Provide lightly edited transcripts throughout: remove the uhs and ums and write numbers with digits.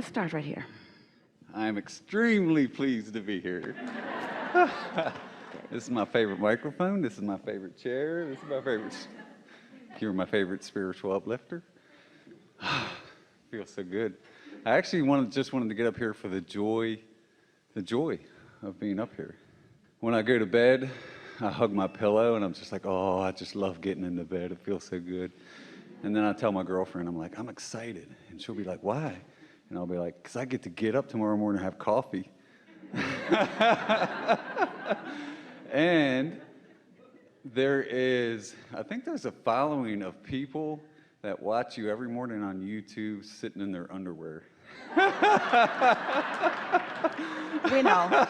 Let's start right here. I'm extremely pleased to be here. This is my favorite microphone. This is my favorite chair. This is my favorite. You're my favorite spiritual uplifter. Feels so good. I actually just wanted to get up here for the joy of being up here. When I go to bed, I hug my pillow and I'm just like, oh, I just love getting into bed. It feels so good. And then I tell my girlfriend, I'm like, I'm excited. And she'll be like, why? And I'll be like, because I get to get up tomorrow morning and have coffee. And I think there's a following of people that watch you every morning on YouTube sitting in their underwear. We know.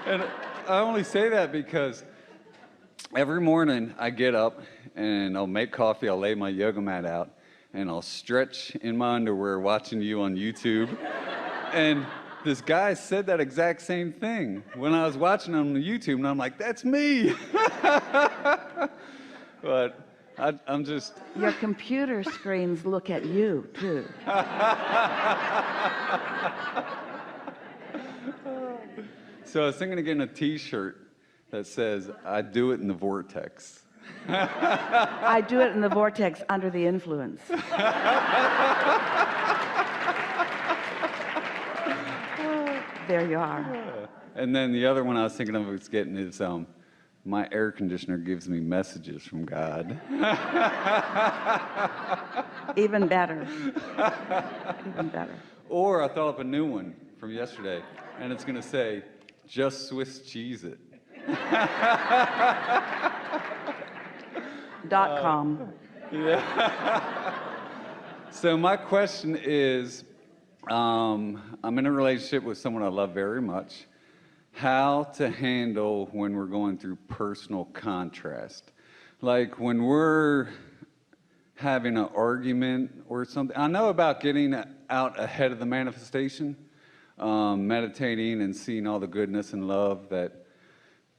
And I only say that because every morning I get up and I'll make coffee, I'll lay my yoga mat out, and I'll stretch in my underwear watching you on YouTube. And this guy said that exact same thing when I was watching him on YouTube, and I'm like, that's me. But I'm just... Your computer screens look at you, too. So I was thinking of getting a T-shirt that says, I do it in the vortex. I do it in the vortex under the influence. There you are. And then the other one I was thinking of was getting is, my air conditioner gives me messages from God. Even better. Even better. Or I thought up a new one from yesterday, and it's going to say, just Swiss cheese it. .com. Yeah. So my question is, I'm in a relationship with someone I love very much. How to handle when we're going through personal contrast. Like when we're having an argument or something. I know about getting out ahead of the manifestation, meditating and seeing all the goodness and love that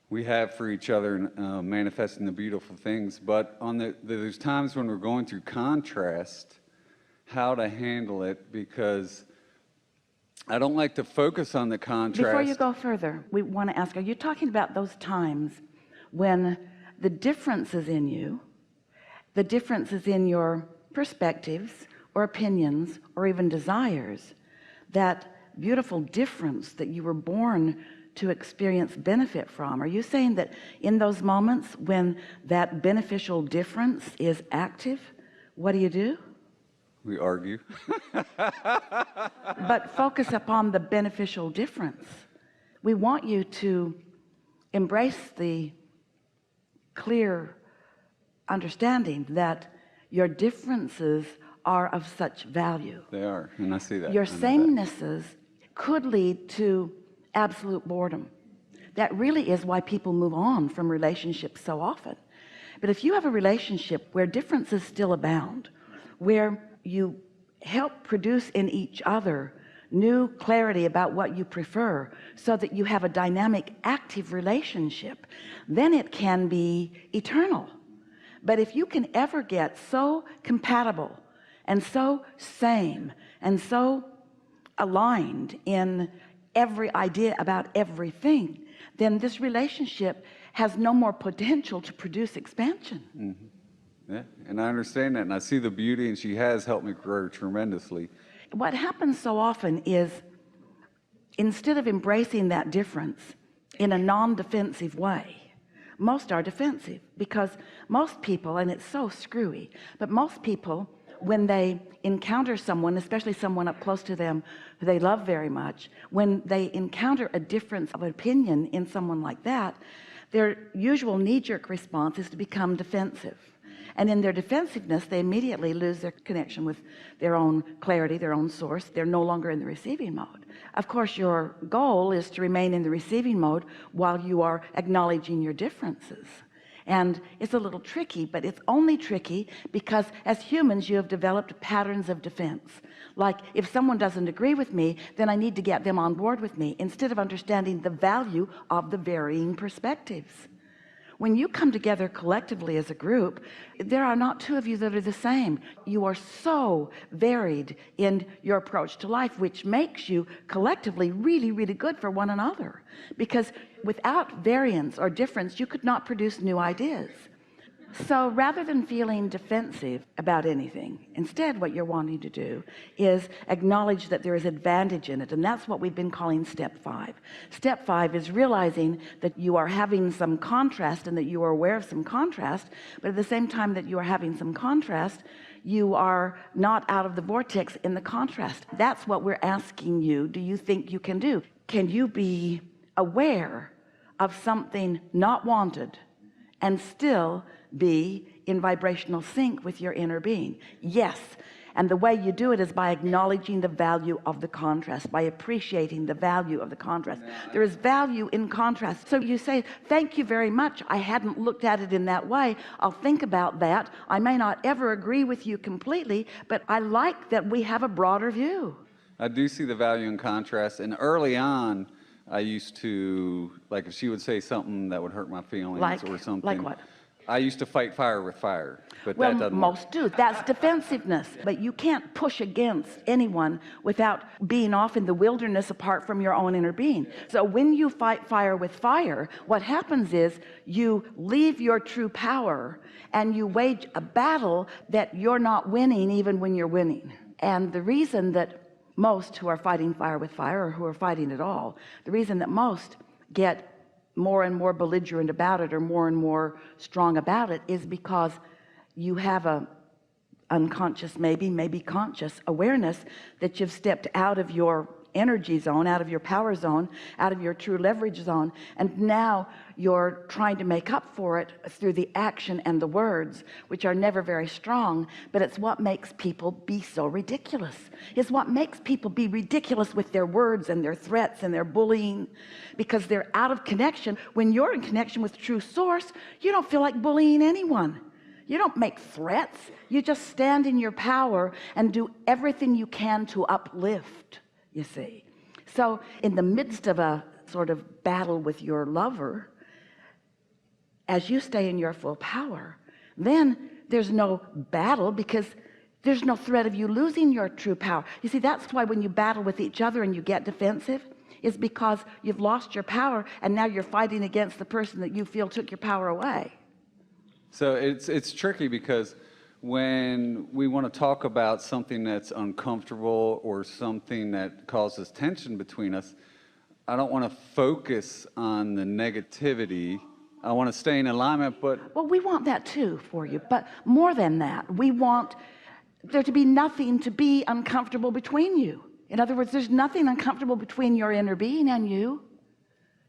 we have for each other and manifesting the beautiful things. But there's times when we're going through contrast, how to handle it, because I don't like to focus on the contrast. Before you go further, we want to ask, are you talking about those times when the differences in you, the differences in your perspectives or opinions or even desires, that beautiful difference that you were born to experience benefit from? Are you saying that in those moments when that beneficial difference is active, what do? We argue. But focus upon the beneficial difference. We want you to embrace the clear understanding that your differences are of such value. They are, and I see that. Your samenesses could lead to absolute boredom. That really is why people move on from relationships so often. But if you have a relationship where differences still abound, where you help produce in each other new clarity about what you prefer so that you have a dynamic, active relationship, then it can be eternal. But if you can ever get so compatible and so same and so aligned in every idea about everything, then this relationship has no more potential to produce expansion. Mm-hmm. Yeah, and I understand that, and I see the beauty, and she has helped me grow tremendously. What happens so often is, instead of embracing that difference in a non-defensive way, most are defensive, because most people, and it's so screwy, but most people, when they encounter someone, especially someone up close to them who they love very much, when they encounter a difference of opinion in someone like that, their usual knee-jerk response is to become defensive. And in their defensiveness, they immediately lose their connection with their own clarity, their own source. They're no longer in the receiving mode. Of course, your goal is to remain in the receiving mode while you are acknowledging your differences. And it's a little tricky, but it's only tricky because as humans, you have developed patterns of defense. Like, if someone doesn't agree with me, then I need to get them on board with me, instead of understanding the value of the varying perspectives. When you come together collectively as a group, there are not two of you that are the same. You are so varied in your approach to life, which makes you collectively really, really good for one another. Because without variance or difference, you could not produce new ideas. So rather than feeling defensive about anything, instead what you're wanting to do is acknowledge that there is advantage in it. And that's what we've been calling step 5. Step 5 is realizing that you are having some contrast and that you are aware of some contrast, but at the same time that you are having some contrast, you are not out of the vortex in the contrast. That's what we're asking you. Do you think you can do? Can you be aware of something not wanted and still be in vibrational sync with your inner being? Yes. And the way you do it is by acknowledging the value of the contrast, by appreciating the value of the contrast. There is value in contrast. So you say, thank you very much. I hadn't looked at it in that way. I'll think about that. I may not ever agree with you completely, but I like that we have a broader view. I do see the value in contrast. And early on, I used to, like if she would say something that would hurt my feelings or something. Like what? I used to fight fire with fire, but well, that doesn't most do. That's defensiveness. But you can't push against anyone without being off in the wilderness apart from your own inner being. So when you fight fire with fire, what happens is you leave your true power and you wage a battle that you're not winning even when you're winning. And the reason that most who are fighting fire with fire, or who are fighting at all, the reason that most get more and more belligerent about it or more and more strong about it is because you have a unconscious, maybe conscious awareness that you've stepped out of your energy zone, out of your power zone, out of your true leverage zone, and now you're trying to make up for it through the action and the words, which are never very strong. But it's what makes people be so ridiculous. It's what makes people be ridiculous with their words and their threats and their bullying, because they're out of connection. When you're in connection with true source, you don't feel like bullying anyone. You don't make threats. You just stand in your power and do everything you can to uplift, you see. So in the midst of a sort of battle with your lover, as you stay in your full power, then there's no battle, because there's no threat of you losing your true power. You see, that's why when you battle with each other and you get defensive, is because you've lost your power and now you're fighting against the person that you feel took your power away. So it's tricky, because when we want to talk about something that's uncomfortable or something that causes tension between us, I don't want to focus on the negativity. I want to stay in alignment, but... Well, we want that too for you, but more than that, we want there to be nothing to be uncomfortable between you. In other words, there's nothing uncomfortable between your inner being and you.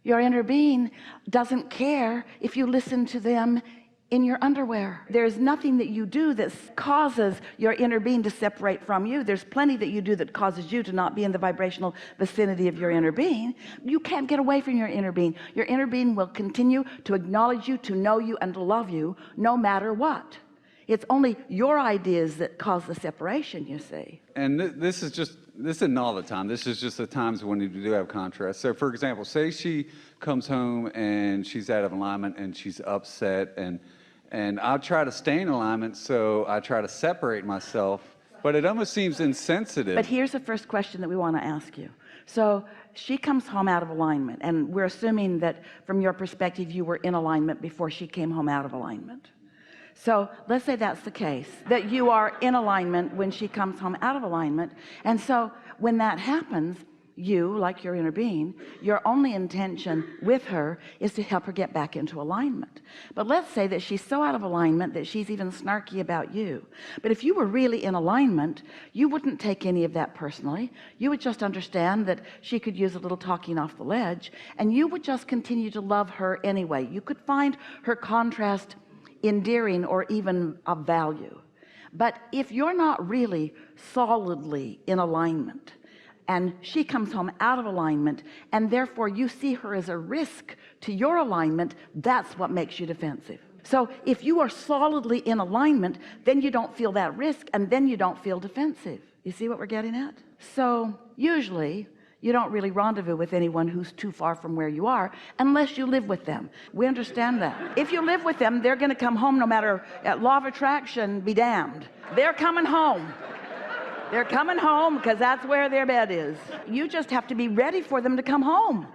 Your inner being doesn't care if you listen to them in your underwear. There's nothing that you do that causes your inner being to separate from you. There's plenty that you do that causes you to not be in the vibrational vicinity of your inner being. You can't get away from your inner being. Your inner being will continue to acknowledge you, to know you, and to love you no matter what. It's only your ideas that cause the separation, you see. And this isn't all the time. This is just the times when you do have contrast. So for example, say she comes home and she's out of alignment and she's upset, and I'll try to stay in alignment, so I try to separate myself, but it almost seems insensitive. But here's the first question that we want to ask you. So she comes home out of alignment, and we're assuming that from your perspective you were in alignment before she came home out of alignment. So let's say that's the case, that you are in alignment when she comes home out of alignment. And so when that happens, you, like your inner being, your only intention with her is to help her get back into alignment. But let's say that she's so out of alignment that she's even snarky about you. But if you were really in alignment, you wouldn't take any of that personally. You would just understand that she could use a little talking off the ledge, and you would just continue to love her anyway. You could find her contrast endearing or even of value. But if you're not really solidly in alignment, and she comes home out of alignment, and therefore you see her as a risk to your alignment, that's what makes you defensive. So if you are solidly in alignment, then you don't feel that risk, and then you don't feel defensive. You see what we're getting at? So usually You don't really rendezvous with anyone who's too far from where you are unless you live with them. We understand that. If you live with them, they're going to come home no matter, law of attraction be damned. They're coming home. They're coming home because that's where their bed is. You just have to be ready for them to come home,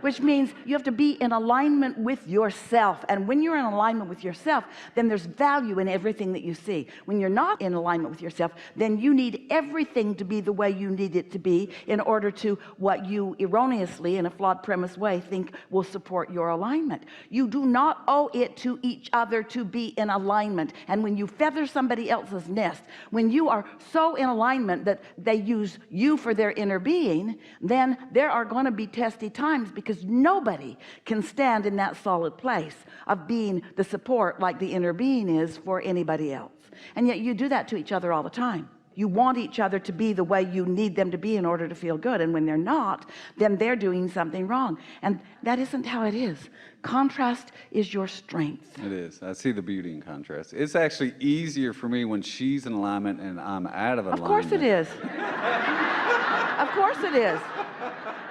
which means you have to be in alignment with yourself. And when you're in alignment with yourself, then there's value in everything that you see. When you're not in alignment with yourself, then you need everything to be the way you need it to be in order to what you erroneously, in a flawed premise way, think will support your alignment. You do not owe it to each other to be in alignment. And when you feather somebody else's nest, when you are so in alignment that they use you for their inner being, then there are going to be testy times, because nobody can stand in that solid place of being the support like the inner being is for anybody else. And yet you do that to each other all the time. You want each other to be the way you need them to be in order to feel good, and when they're not, then they're doing something wrong, and that isn't how it is. Contrast is your strength. It is. I see the beauty in contrast. It's actually easier for me when she's in alignment and I'm out of alignment. Of course it is. Of course it is.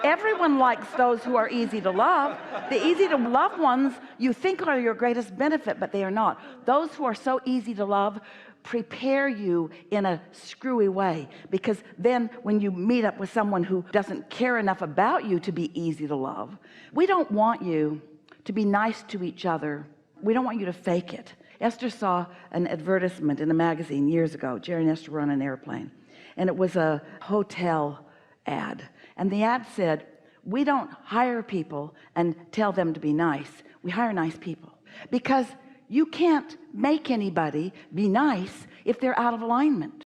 Everyone likes those who are easy to love. The easy to love ones you think are your greatest benefit, but they are not. Those who are so easy to love prepare you in a screwy way, because then when you meet up with someone who doesn't care enough about you to be easy to love, we don't want you to be nice to each other. We don't want you to fake it. Esther saw an advertisement in a magazine years ago. Jerry and Esther were on an airplane, and it was a hotel ad, and the ad said, we don't hire people and tell them to be nice. We hire nice people, because you can't make anybody be nice if they're out of alignment.